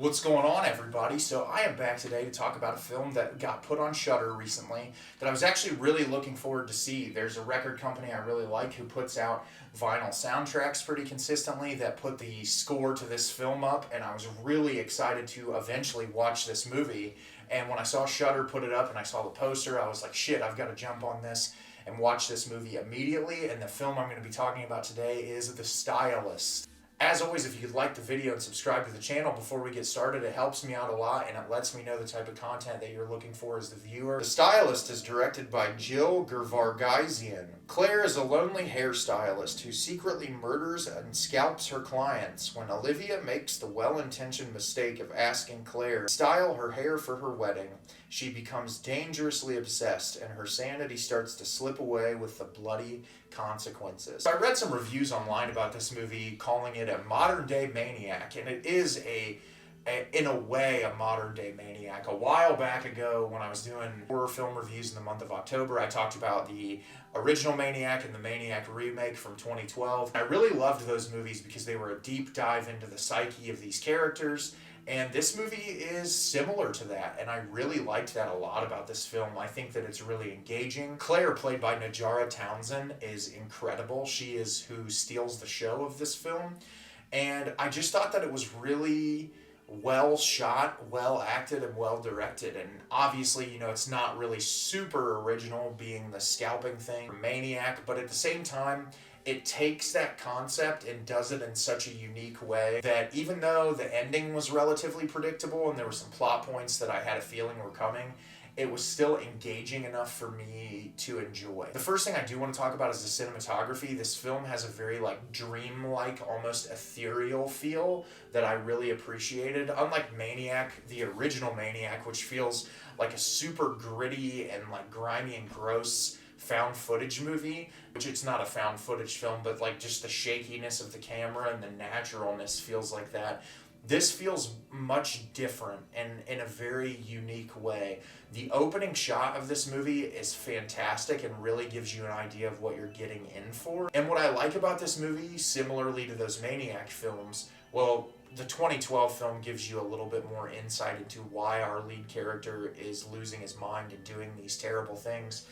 What's going on, everybody? So I am back today to talk about a film that got put on Shudder recently that I was actually really looking forward to see. There's a record company I really like who puts out vinyl soundtracks pretty consistently that put the score to this film up, and I was really excited to eventually watch this movie. And when I saw Shudder put it up and I saw the poster, I was like, shit, I've got to jump on this and watch this movie immediately. And the film I'm going to be talking about today is The Stylist. As always, if you'd like the video and subscribe to the channel before we get started, it helps me out a lot and it lets me know the type of content that you're looking for as the viewer. The Stylist is directed by Jill Gevargizian. Claire is a lonely hairstylist who secretly murders and scalps her clients when Olivia makes the well-intentioned mistake of asking Claire to style her hair for her wedding. She becomes dangerously obsessed and her sanity starts to slip away with the bloody consequences. I read some reviews online about this movie calling it a modern-day maniac, and it is in a way a modern-day maniac. A while back ago when I was doing horror film reviews in the month of October, I talked about the original Maniac and the Maniac remake from 2012. I really loved those movies because they were a deep dive into the psyche of these characters. And this movie is similar to that, and I really liked that a lot about this film. I think that it's really engaging. Claire, played by Najarra Townsend, is incredible. She is who steals the show of this film, and I just thought that it was really well shot, well acted, and well directed. And obviously, it's not really super original being the scalping thing for Maniac, but at the same time, it takes that concept and does it in such a unique way that even though the ending was relatively predictable and there were some plot points that I had a feeling were coming, it was still engaging enough for me to enjoy. The first thing I do want to talk about is the cinematography. This film has a very dream-like, almost ethereal feel that I really appreciated. Unlike Maniac, the original Maniac, which feels like a super gritty and grimy and gross found footage movie, which it's not a found footage film, but just the shakiness of the camera and the naturalness feels like that. This feels much different and in a very unique way. The opening shot of this movie is fantastic and really gives you an idea of what you're getting in for. And what I like about this movie, similarly to those Maniac films, well, the 2012 film gives you a little bit more insight into why our lead character is losing his mind and doing these terrible things.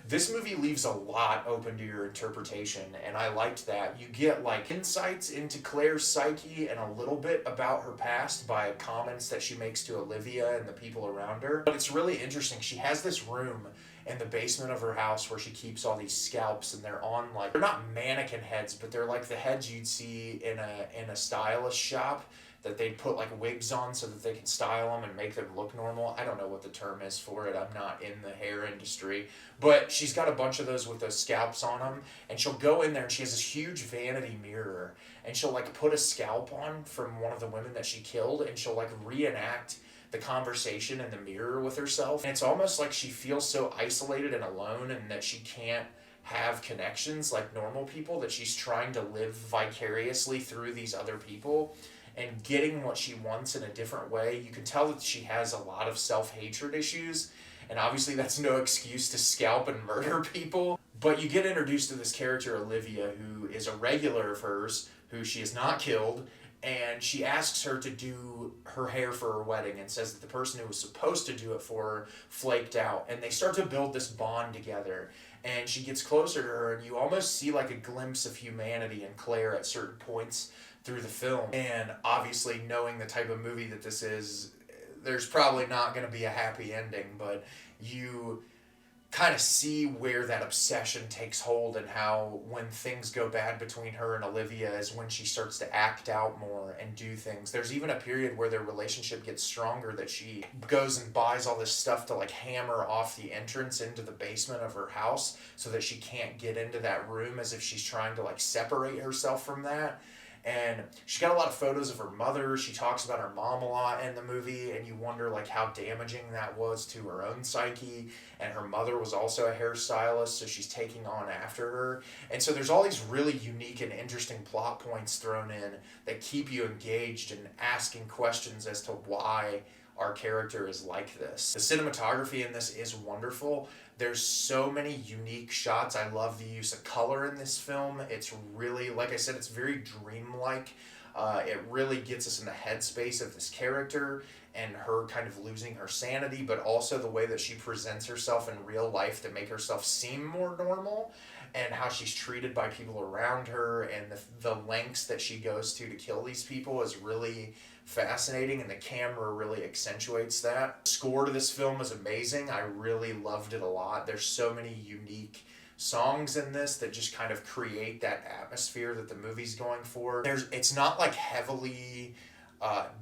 This movie leaves a lot open to your interpretation, and I liked that. You get insights into Claire's psyche and a little bit about her past by comments that she makes to Olivia and the people around her. But it's really interesting. She has this room in the basement of her house where she keeps all these scalps, and they're on they're not mannequin heads, but they're the heads you'd see in a stylist shop that they'd put wigs on so that they can style them and make them look normal. I don't know what the term is for it. I'm not in the hair industry. But she's got a bunch of those with those scalps on them, and she'll go in there and she has this huge vanity mirror, and she'll put a scalp on from one of the women that she killed, and she'll reenact the conversation in the mirror with herself. And it's almost like she feels so isolated and alone and that she can't have connections like normal people, that she's trying to live vicariously through these other people and getting what she wants in a different way. You can tell that she has a lot of self-hatred issues, and obviously that's no excuse to scalp and murder people. But you get introduced to this character, Olivia, who is a regular of hers, who she has not killed, and she asks her to do her hair for her wedding and says that the person who was supposed to do it for her flaked out. And they start to build this bond together, and she gets closer to her, and you almost see a glimpse of humanity in Claire at certain points through the film. And obviously, knowing the type of movie that this is, there's probably not going to be a happy ending, but you kind of see where that obsession takes hold, and how when things go bad between her and Olivia is when she starts to act out more and do things. There's even a period where their relationship gets stronger, that she goes and buys all this stuff to hammer off the entrance into the basement of her house so that she can't get into that room, as if she's trying to separate herself from that. And she got a lot of photos of her mother. She talks about her mom a lot in the movie, and you wonder how damaging that was to her own psyche. And her mother was also a hairstylist, so she's taking on after her. And so there's all these really unique and interesting plot points thrown in that keep you engaged and asking questions as to why our character is like this. The cinematography in this is wonderful. There's so many unique shots. I love the use of color in this film. It's really, like I said, it's very dreamlike. It really gets us in the headspace of this character and her kind of losing her sanity, but also the way that she presents herself in real life to make herself seem more normal, and how she's treated by people around her, and the lengths that she goes to kill these people is really fascinating, and the camera really accentuates that. The score to this film is amazing. I really loved it a lot. There's so many unique songs in this that just kind of create that atmosphere that the movie's going for. It's not like heavily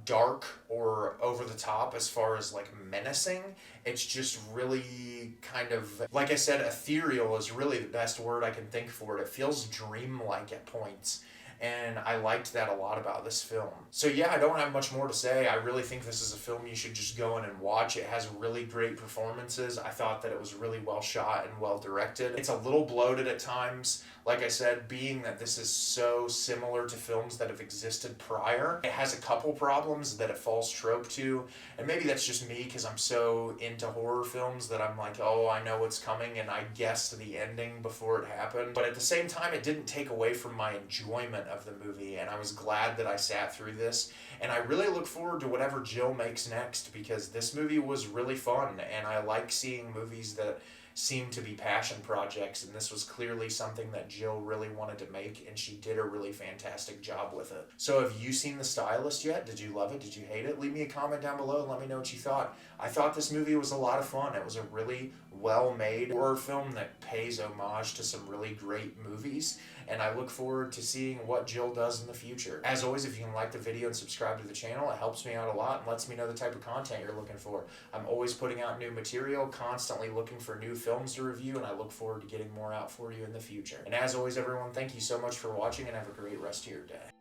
dark or over the top as far as like menacing. It's just really kind of, like I said, ethereal is really the best word I can think for it. It feels dreamlike at points. And I liked that a lot about this film. So yeah, I don't have much more to say. I really think this is a film you should just go in and watch. It has really great performances. I thought that it was really well shot and well directed. It's a little bloated at times. Like I said, being that this is so similar to films that have existed prior, it has a couple problems that it falls trope to. And maybe that's just me because I'm so into horror films that I'm like, oh, I know what's coming, and I guessed the ending before it happened. But at the same time, it didn't take away from my enjoyment of the movie, and I was glad that I sat through this. And I really look forward to whatever Jill makes next, because this movie was really fun, and I like seeing movies that seem to be passion projects, and this was clearly something that Jill really wanted to make, and she did a really fantastic job with it. So have you seen The Stylist yet? Did you love it? Did you hate it? Leave me a comment down below and let me know what you thought. I thought this movie was a lot of fun. It was a really well-made horror film that pays homage to some really great movies, and I look forward to seeing what Jill does in the future. As always, if you can like the video and subscribe to the channel, it helps me out a lot and lets me know the type of content you're looking for. I'm always putting out new material, constantly looking for new films to review, and I look forward to getting more out for you in the future. And as always, everyone, thank you so much for watching, and have a great rest of your day.